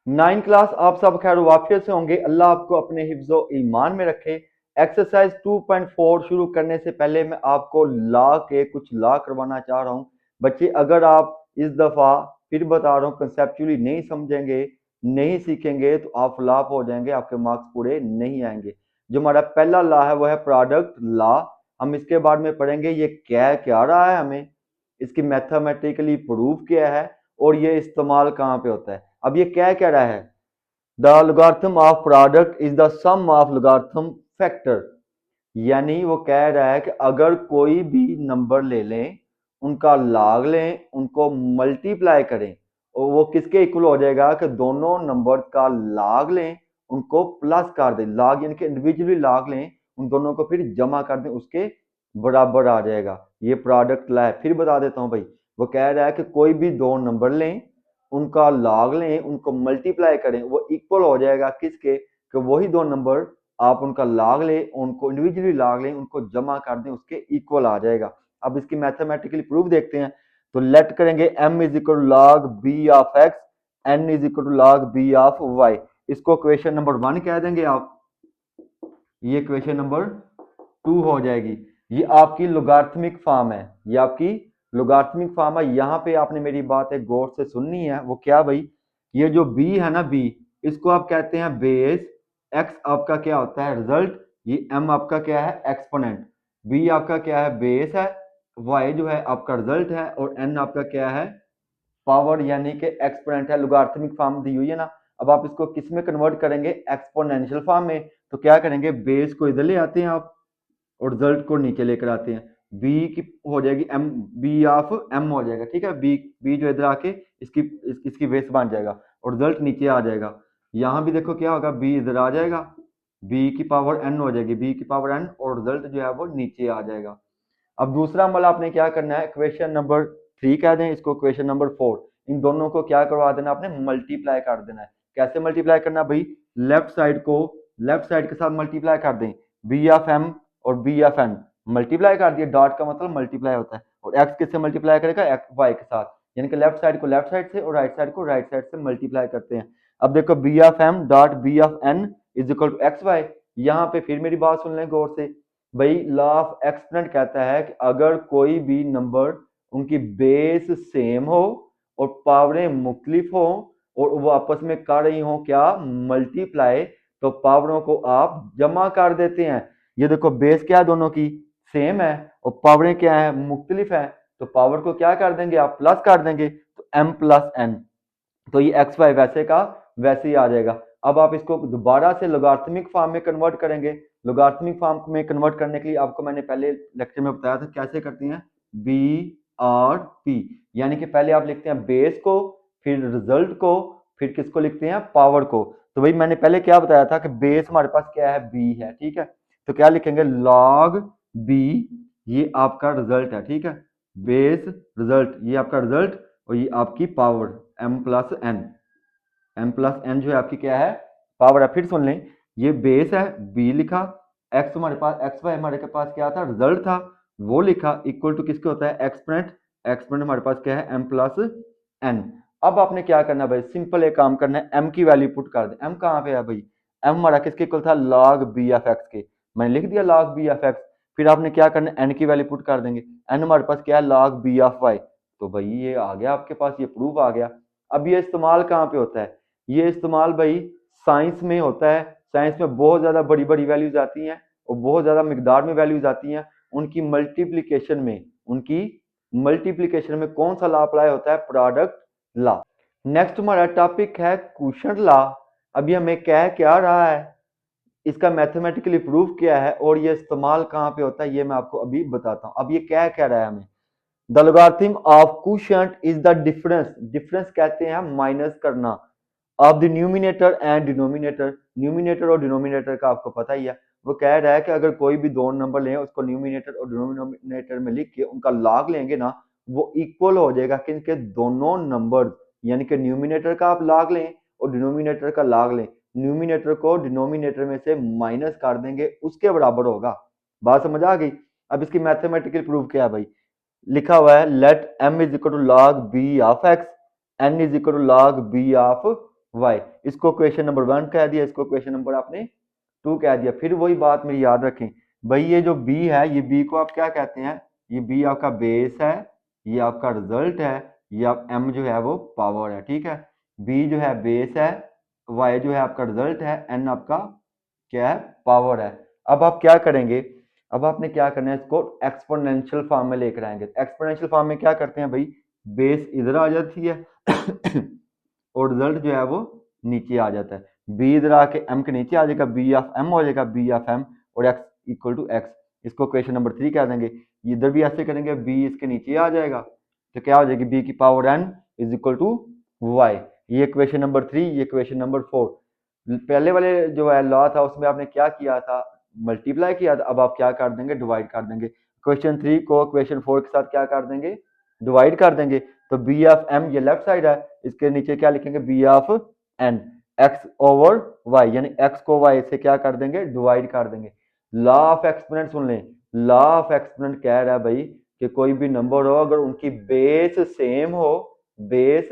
Nine class आप सब खैर वाफियत से होंगे। अल्लाह आपको अपने हिफ्ज़ो ईमान में रखे। एक्सरसाइज 2.4 शुरू करने से पहले मैं आपको कुछ लॉ करवाना चाह रहा हूँ। बच्चे अगर आप इस दफ़ा फिर बता रहा हूँ कंसेप्चुअली नहीं समझेंगे, नहीं सीखेंगे तो आप फ्लॉप हो जाएंगे, आपके मार्क्स पूरे नहीं आएंगे। जो हमारा पहला लॉ है वो है प्रोडक्ट लॉ। हम इसके बारे में पढ़ेंगे ये क्या क्या रहा है, हमें इसकी मैथमेटिकली प्रूफ क्या है और ये इस्तेमाल कहाँ पे होता है। अब ये क्या कह रहा है, the logarithm of product is the sum of logarithm factor. यानी वो कह रहा है कि अगर कोई भी नंबर ले लें, उनका लॉग लें, उनको मल्टीप्लाई करें और वो किसके इक्वल हो जाएगा कि दोनों नंबर का लॉग लें, उनको प्लस कर दें। लॉग यानी कि इंडिविजुअली लॉग लें, उन दोनों को फिर जमा कर दें, उसके बराबर आ जाएगा। ये प्रोडक्ट ला है। फिर बता देता हूँ भाई, वो कह रहा है कि कोई भी दो नंबर लें, उनका लॉग लें, उनको मल्टीप्लाई करें, वो इक्वल हो जाएगा किसके कि वही दो नंबर आप उनका लॉग लें, उनको इंडिविजुअली लॉग लें, उनको जमा कर दें, उसके इक्वल आ जाएगा। अब इसकी मैथमेटिकली प्रूफ देखते हैं। तो लेट करेंगे m is equal to log b of x, n is equal to log b of y. इसको क्वेश्चन नंबर 1 कह देंगे आप, ये क्वेश्चन नंबर 2 हो जाएगी। ये आपकी लोगारिथमिक फॉर्म है, ये आपकी लोगारिथमिक फॉर्म है। यहाँ पे आपने मेरी बात एक गौर से सुननी है। वो क्या भाई, ये जो b है ना, b इसको आप कहते हैं बेस, x आपका क्या होता है रिजल्ट, ये m आपका क्या है एक्सपोनेंट, b आपका क्या है बेस है, y जो है आपका रिजल्ट है और n आपका क्या है पावर यानी कि एक्सपोनेंट है। लोगारिथमिक फॉर्म दी हुई है ना। अब आप इसको किस में कन्वर्ट करेंगे, एक्सपोनेंशियल फॉर्म में। तो क्या करेंगे, बेस को इधर ले आते हैं आप और रिजल्ट को नीचे लेकर आते हैं। बी की हो जाएगी एम, बी ऑफ एम हो जाएगा, ठीक है। बी बी जो इधर आके इसकी बेस बन जाएगा और रिजल्ट नीचे आ जाएगा। यहाँ भी देखो क्या होगा, बी इधर आ जाएगा, बी की पावर एन हो जाएगी, बी की पावर एन और रिजल्ट जो है वो नीचे आ जाएगा। अब दूसरा अमल आपने क्या करना है, क्वेश्चन नंबर 3 कह दें इसको, क्वेश्चन नंबर 4, इन दोनों को क्या करवा देना आपने, मल्टीप्लाई कर देना है। कैसे मल्टीप्लाई करना भाई, लेफ्ट साइड को लेफ्ट साइड के साथ मल्टीप्लाई कर दें, बी ऑफ एम और बी ऑफ एन मल्टीप्लाई कर दिया। डॉट का मतलब मल्टीप्लाई होता है और एक्स किससे मल्टीप्लाई करेगा, एक्स वाई के साथ, यानी कि लेफ्ट साइड को लेफ्ट साइड से और राइट साइड को राइट साइड से मल्टीप्लाई करते हैं। अब देखो b of m dot b of n is equal to x y. यहाँ पे फिर मेरी बात सुन लें गौर से भाई, लॉ ऑफ एक्सपोनेंट कहता है कि अगर कोई भी नंबर उनकी बेस सेम हो और पावरें मुख्तलिफ हो और वो आपस में कर रही हो क्या, मल्टीप्लाई, तो पावरों को आप जमा कर देते हैं। ये देखो बेस क्या है दोनों की, सेम है और पावरें क्या है, मुख्तलिफ है, तो पावर को क्या कर देंगे आप, प्लस कर देंगे, तो m प्लस n। तो ये एक्स वाई वैसे का वैसे ही आ जाएगा। अब आप इसको दोबारा से लोगारिथमिक फॉर्म में कन्वर्ट करेंगे। लोगारिथमिक फॉर्म में कन्वर्ट करने के लिए आपको मैंने पहले लेक्चर में बताया था कैसे करते हैं, बी आर पी, यानी कि पहले आप लिखते हैं बेस को, फिर रिजल्ट को, फिर किसको लिखते हैं, पावर को। तो भाई मैंने पहले क्या बताया था कि बेस हमारे पास क्या है, बी है, ठीक है। तो क्या लिखेंगे, लॉग बी, ये आपका रिजल्ट है, ठीक है। बेस रिजल्ट, ये आपका रिजल्ट और ये आपकी power m plus n, m plus n जो है आपकी क्या है, पावर है। फिर सुन लें, ये बेस है, b लिखा, x हमारे पास एक्स वाई हमारे के पास क्या था, रिजल्ट था, वो लिखा, इक्वल टू किसके होता है, एक्सपोनेंट, एक्सपोनेंट हमारे पास क्या है, m प्लस एन। अब आपने क्या करना है भाई, सिंपल एक काम करना है, m की वैल्यू पुट कर दें। m कहाँ पे है भाई, m हमारा किसके इक्वल था, log b ऑफ x के, मैंने लिख दिया log b ऑफ x। फिर आपने क्या करना है, n की वैल्यू पुट कर देंगे, n हमारे पास क्या है, log b ऑफ y। तो भाई ये आ गया आपके पास, ये प्रूफ आ गया। अब ये इस्तेमाल कहाँ पे होता है, ये इस्तेमाल भाई साइंस में होता है। साइंस में बहुत ज्यादा बड़ी बड़ी वैल्यूज आती हैं और बहुत ज्यादा मिकदार में वैल्यूज आती हैं, उनकी मल्टीप्लिकेशन में कौन सा लॉ अप्लाई होता है, प्रोडक्ट लॉ। नेक्स्ट हमारा टॉपिक है क्वोशंट लॉ। अभी हमें कह क्या रहा है, इसका मैथमेटिकली प्रूफ क्या है और ये इस्तेमाल कहाँ पे होता है, ये मैं आपको अभी बताता हूँ। अब ये क्या रहा है हमें, the logarithm of quotient is the difference, difference कहते हैं माइनस करना, of the numerator and denominator. Numerator और डिनोमिनेटर का आपको पता ही है। वो कह रहा है कि अगर कोई भी दो नंबर लें, उसको न्यूमिनेटर और डिनोमिनेटर में लिख के उनका लॉग लेंगे ना, वो इक्वल हो जाएगा किनके, दोनों नंबर, यानी कि न्यूमिनेटर का आप लॉग लें और डिनोमिनेटर का लॉग लें, न्यूमिनेटर को डिनोमिनेटर में से माइनस कर देंगे, उसके बराबर होगा। बात समझ आ गई। अब इसकी मैथमेटिकल प्रूफ क्या है भाई, लिखा हुआ है let m is equal to log b of x, n is equal to log b of y. इसको क्वेश्चन नंबर 1 कह दिया, इसको क्वेश्चन नंबर आपने 2 कह दिया। फिर वही बात मेरी याद रखें भाई, ये जो बी है, ये बी को आप क्या कहते हैं, ये बी आपका बेस है, ये आपका रिजल्ट है, ये आप एम जो है वो पावर है, ठीक है। बी जो है बेस है, वाई जो है आपका रिजल्ट है, एन आपका क्या है, पावर है। अब आप क्या करेंगे, अब आपने क्या करना है, इसको एक्सपोनेंशियल फॉर्म में लेकर आएंगे। एक्सपोनेंशियल फॉर्म में क्या करते हैं भाई, बेस इधर आ जाती है और रिजल्ट जो है वो नीचे आ जाता है। बी इधर आके एम के नीचे आ जाएगा, बी ऑफ एम हो जाएगा, बी ऑफ एम, और एक्स इक्वल टू एक्स। इसको क्वेश्चन नंबर 3 कह देंगे। इधर भी ऐसे करेंगे, बी इसके नीचे आ जाएगा, तो क्या हो जाएगी, बी की power n is equal to y. ये क्वेश्चन नंबर 3, ये क्वेश्चन नंबर 4। पहले वाले जो है लॉ था उसमें आपने क्या किया था, मल्टीप्लाई किया था। अब आप क्या कर देंगे, डिवाइड कर देंगे। क्वेश्चन 3 को क्वेश्चन 4 के साथ क्या कर देंगे, डिवाइड कर देंगे। तो बी ऑफ एम ये लेफ्ट साइड है, इसके नीचे क्या लिखेंगे, b of n, x over y, यानी एक्स को वाई से क्या कर देंगे, डिवाइड कर देंगे। लॉ ऑफ एक्सपोनेंट सुन लें, लॉ ऑफ एक्सपोनेंट कह रहा है भाई कि कोई भी नंबर हो अगर उनकी बेस सेम हो, बेस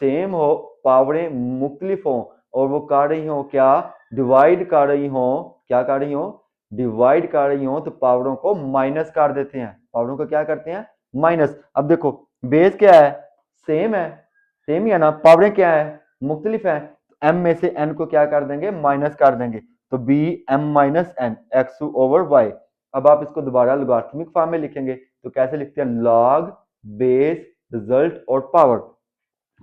सेम हो, पावरें मुख्तलिफ हो और वो कर रही हो क्या, डिवाइड कर रही हो, क्या कर रही हो, डिवाइड कर रही हो, तो पावरों को माइनस कर देते हैं। पावरों को क्या करते हैं, माइनस। अब देखो बेस क्या है, सेम है, सेम ही है ना, पावरें क्या है, मुख्तलिफ है। एम में से एन को क्या कर देंगे, माइनस कर देंगे, तो b m minus n x over y. अब आप इसको दोबारा लॉगरिथमिक फॉर्म में लिखेंगे, तो कैसे लिखते हैं, लॉग बेस रिजल्ट और पावर।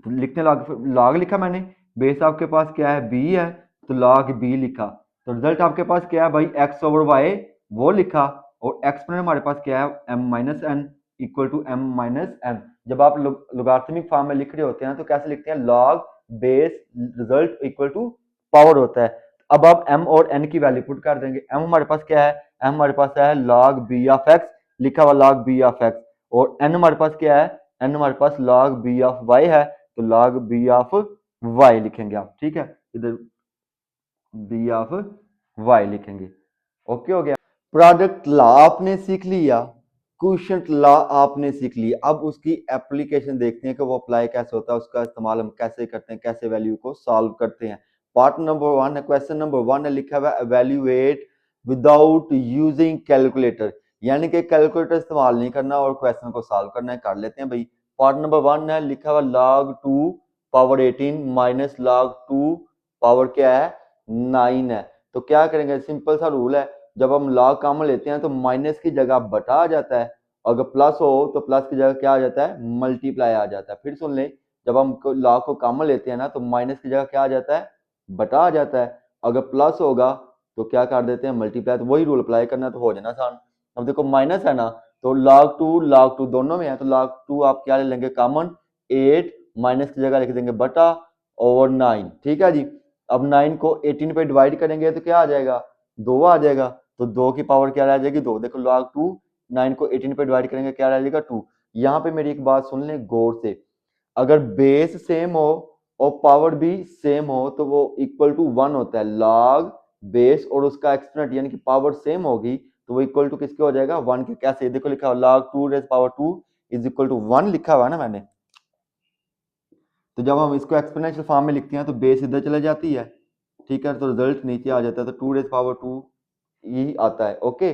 लिखने लॉग लिखा मैंने, बेस आपके पास क्या है, बी है, तो लॉग बी लिखा। तो रिजल्ट आपके पास क्या है भाई, एक्स ओवर वाई वो लिखा, और एक्सपोनेंट हमारे पास क्या है, m minus n equal to m minus n. जब आप लॉगरिथमिक फॉर्म में लिख रहे होते हैं तो कैसे लिखते हैं, log base result equal to power होता है। अब आप एम और एन की वैल्यू पुट कर देंगे। एम हमारे पास क्या है, एम हमारे पास है लॉग बी ऑफ एक्स, लिखा हुआ लॉग बी ऑफ एक्स, और एन हमारे पास क्या है, एन हमारे पास लॉग बी ऑफ वाई है, तो log b ऑफ y लिखेंगे आप, ठीक है, इधर b ऑफ y लिखेंगे। ओके हो गया। प्रोडक्ट लॉ आपने सीख लिया, क्वोशिएंट लॉ आपने सीख लिया। अब उसकी एप्लीकेशन देखते हैं कि वो अप्लाई कैसे होता है, उसका इस्तेमाल हम कैसे करते हैं, कैसे वैल्यू को सॉल्व करते हैं। पार्ट नंबर 1 है, क्वेश्चन नंबर 1 है, लिखा हुआ एवेल्युएट विदाउट यूजिंग कैलकुलेटर, यानी कि कैलकुलेटर इस्तेमाल नहीं करना और क्वेश्चन को सॉल्व करना है। कर लेते हैं भाई। पार्ट नंबर 1 है, लिखा हुआ log 2 power 18 minus log 2 power क्या है, 9 है। तो क्या करेंगे, सिंपल सा रूल है, जब हम log कॉमन लेते हैं तो माइनस की जगह बटा आ जाता है, अगर प्लस हो तो प्लस की जगह क्या आ जाता है, मल्टीप्लाई आ जाता है। फिर सुन लें, जब हम log को कॉमन लेते हैं ना तो माइनस की जगह क्या आ जाता है, बटा आ जाता है। अगर प्लस होगा तो क्या कर देते हैं, मल्टीप्लाई। तो वही रूल अप्लाई करना, तो हो जाना आसान। अब देखो माइनस है ना, तो log 2 दोनों में है, तो log 2 आप क्या ले लेंगे कॉमन, 8 माइनस की जगह लिख देंगे बटा ओवर 9, ठीक है जी। अब 9 को 18 पे डिवाइड करेंगे तो क्या आ जाएगा, 2 आ जाएगा, तो 2 की पावर क्या रह जाएगी, 2। देखो log 2 9 को 18 पे डिवाइड करेंगे क्या रह जाएगा, 2। यहाँ पे मेरी एक बात सुन लें गौर से, अगर बेस सेम हो और पावर भी सेम हो तो वो इक्वल टू 1 होता है। log बेस और उसका एक्सपोनेंट यानी कि पावर सेम होगी तो वो इक्वल टू किसके हो जाएगा, 1 के। कैसे, देखो लिखा हुआ log 2 raise power 2 is equal to 1 लिखा हुआ है ना मैंने। तो जब हम इसको एक्सपोनेंशियल फॉर्म में लिखते हैं तो बेस इधर चले जाती है, ठीक है, तो रिजल्ट नीचे आ जाता है, तो 2 रेज पावर 2 यही आता है। ओके,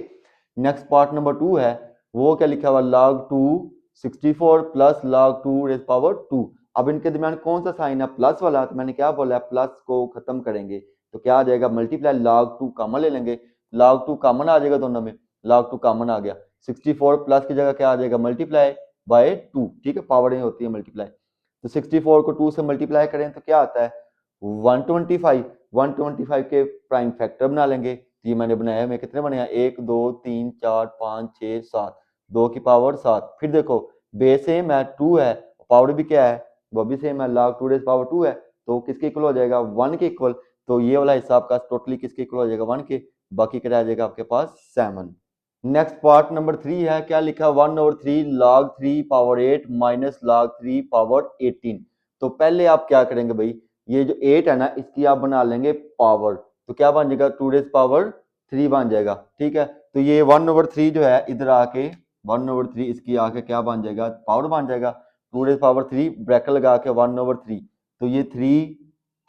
नेक्स्ट पार्ट नंबर 2 है, वो क्या लिखा हुआ, log 2 64 plus log 2 raise power 2। अब इनके दरमियान कौन सा साइन है, प्लस वाला, तो मैंने क्या बोला है, प्लस को खत्म करेंगे तो क्या आ जाएगा, मल्टीप्लाई log 2 कॉमन ले लेंगे, log 2 कॉमन आ जाएगा दोनों में, log 2 कॉमन आ गया। 64 प्लस की जगह क्या आ जाएगा, मल्टीप्लाई बाय 2, ठीक है, पावर नहीं होती है मल्टीप्लाई। तो 64 को 2 से मल्टीप्लाई करें तो क्या आता है, 125। 125 के प्राइम फैक्टर बना लेंगे, तो ये मैंने बनाया, मैं कितने बने हैं, 1 2 3 4 5 6 7, 2 की पावर 7। फिर देखो बेस सेम है, 2 है, पावर भी क्या है, वो भी सेम है, log 2 रेज पावर 2 है, तो किसके इक्वल हो जाएगा, 1 के इक्वल। तो ये वाला हिस्सा आपका टोटली किसके इक्वल हो जाएगा, 1 के, बाकी क्या रह जाएगा आपके पास 7। नेक्स्ट पार्ट नंबर 3 है, क्या लिखा, 1/3 log 3 power 8 minus log 3 power 18। तो पहले आप क्या करेंगे भाई, ये जो 8 है ना इसकी आप बना लेंगे पावर, तो क्या बन जाएगा, 2 रेज पावर 3 बन जाएगा, ठीक है। तो ये 1/3 जो है इधर आके 1/3 इसकी आके क्या बन जाएगा, पावर बन जाएगा, 2 रेज पावर 3 ब्रैकेट लगा के 1/3, तो ये 3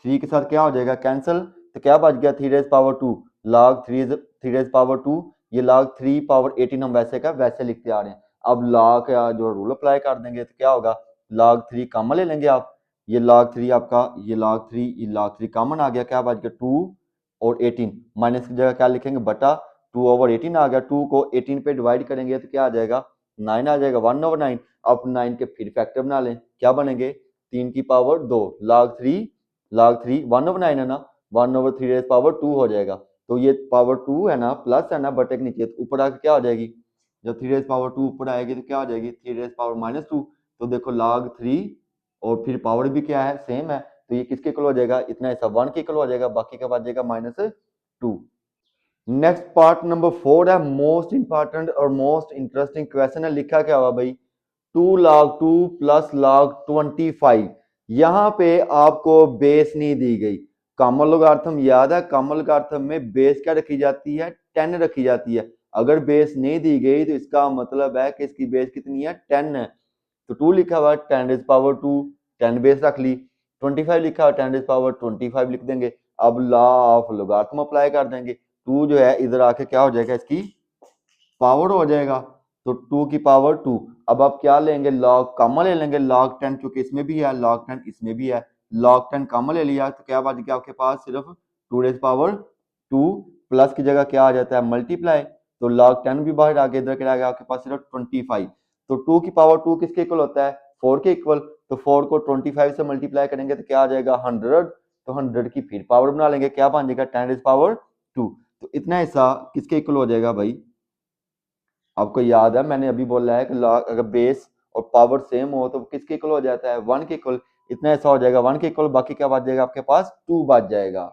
3 के साथ क्या हो जाएगा कैंसिल, तो क्या बच गया 3 raise power 2 log 3 raise power 2, ये log 3 पावर 18 हम वैसे का वैसे लिखते आ रहे हैं। अब log का जो रूल अप्लाई कर देंगे तो क्या होगा, log 3 कॉमन ले लेंगे आप, ये log 3 आपका, ये log 3 कॉमन आ गया, क्या बच गया 2 और 18, माइनस की जगह क्या लिखेंगे बटा 2 ओवर 18 आ गया, 2 को 18 पे डिवाइड करेंगे तो क्या आ जाएगा 9 आ जाएगा, 1 ओवर 9। अब 9 के फिर फैक्टर बना लें, क्या बनेंगे 3 की पावर 2 log 3 1 ओवर 9 है ना, 1 ओवर 3 रेज पावर 2 हो जाएगा। तो ये पावर 2 है ना, प्लस है ना, बटे के नीचे तो ऊपर आके क्या हो जाएगी, जब 3 रेज पावर 2 ऊपर आएगी तो क्या हो जाएगी 3 रेज पावर -2। तो देखो log 3 और फिर पावर भी क्या है सेम है, तो ये किसके इक्वल हो जाएगा, इतना हिस्सा 1 के इक्वल हो जाएगा, बाकी का बच जाएगा -2। नेक्स्ट पार्ट नंबर 4 है मोस्ट इंपॉर्टेंट और मोस्ट इंटरेस्टिंग क्वेश्चन है, लिखा क्या हुआ भाई 2 log 2 प्लस log 25। यहाँ पे आपको बेस नहीं दी गई, कॉमन लोगारिथम याद है, कॉमन लोगारिथम में बेस क्या रखी जाती है 10 रखी जाती है। अगर बेस नहीं दी गई तो इसका मतलब है कि इसकी बेस कितनी है 10 है, तो 2 लिखा हुआ है 10 रेज पावर 2, 10 बेस रख ली, 25 लिखा हुआ 10 रेज पावर 25 लिख देंगे। अब लॉ ऑफ लोगारिथम अप्लाई कर देंगे, 2 जो है इधर आके क्या हो जाएगा इसकी पावर हो जाएगा, तो 2 की पावर 2। अब आप क्या लेंगे लॉग कॉमन ले लेंगे, log 10 क्योंकि इसमें भी है, log 10 इसमें भी है, log 10 कॉमन ले लिया तो क्या बच गया आपके पास सिर्फ 2 रेज पावर 2, प्लस की जगह क्या आ जाता है मल्टीप्लाई, तो log 10 भी बाहर आ गया, इधर क्या आ गया आपके पास सिर्फ 25। तो 2 की पावर 2 किसके इक्वल होता है 4 के इक्वल, तो 4 को 25 से मल्टीप्लाई करेंगे तो क्या आ जाएगा 100, तो 100 की फिर पावर बना लेंगे, क्या बन जाएगा 10 रेज पावर 2। तो इतना हिस्सा किसके इक्वल हो जाएगा भाई, आपको याद है मैंने अभी बोला है कि अगर बेस और पावर सेम हो तो किसके इक्वल हो जाता है 1 के इक्वल, इतना ऐसा हो जाएगा 1 के इक्वल, बाकी क्या बच जाएगा आपके पास 2 बच जाएगा।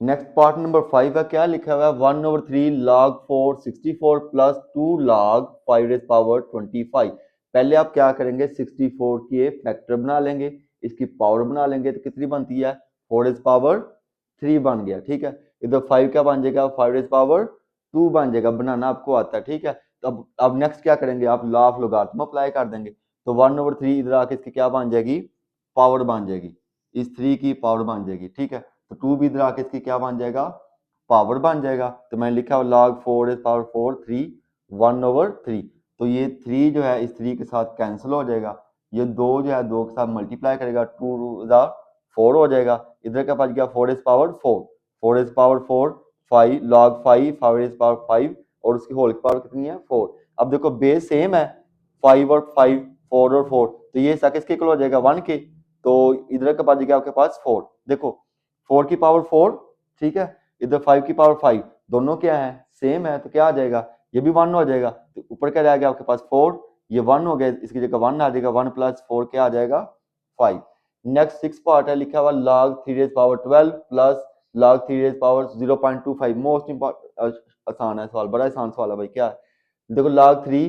नेक्स्ट पार्ट नंबर 5 है, क्या लिखा हुआ है 1 over 3 log 4 64 plus 2 log 5 raise power 25। पहले आप क्या करेंगे 64 के फैक्टर बना लेंगे, इसकी पावर बना लेंगे तो कितनी बनती है 4 रेज पावर 3 बन गया, ठीक है। इधर 5 क्या बन जाएगा 5 रेज पावर 2 बन जाएगा, बनाना आपको आता है, ठीक है। तो अब नेक्स्ट क्या करेंगे आप लॉ ऑफ लोगारिथम अप्लाई कर देंगे, तो 1 ओवर 3 इधर आके इसकी क्या बन जाएगी पावर बन जाएगी, इस 3 की पावर बन जाएगी, ठीक है। तो 2 भी इधर आके इसकी क्या बन जाएगा पावर बन जाएगा, तो मैंने लिखा हुआ log 4 रेज पावर 4 3 1 ओवर 3। तो ये 3 जो है इस 3 के साथ कैंसिल हो जाएगा, ये 2 जो है 2 के साथ मल्टीप्लाई करेगा 2 4 हो जाएगा, इधर क्या बच गया 4 raise power 4, 4 raise power 4 5 log 5 5 raise power 5 और उसकी होल की पावर कितनी है 4। अब देखो बेस सेम है 5 और 5 4 और 4, तो ये हिस्सा किसके इक्वल हो जाएगा 1 के, तो इधर का बच गया आपके पास 4, देखो 4 की पावर 4, ठीक है, इधर 5 की पावर 5, दोनों क्या है सेम है, तो क्या आ जाएगा ये भी 1 हो जाएगा, तो ऊपर क्या रह गया आपके पास 4, ये 1 हो गया, इसकी जगह 1 आ जाएगा, 1 प्लस 4 क्या आ जाएगा 5। नेक्स्ट 6 पार्ट है, लिखा हुआ log 3 raise power 12 plus log 3 raise power 0.25। Most important आसान है सवाल, बड़ा आसान सवाल है भाई, क्या है देखो log 3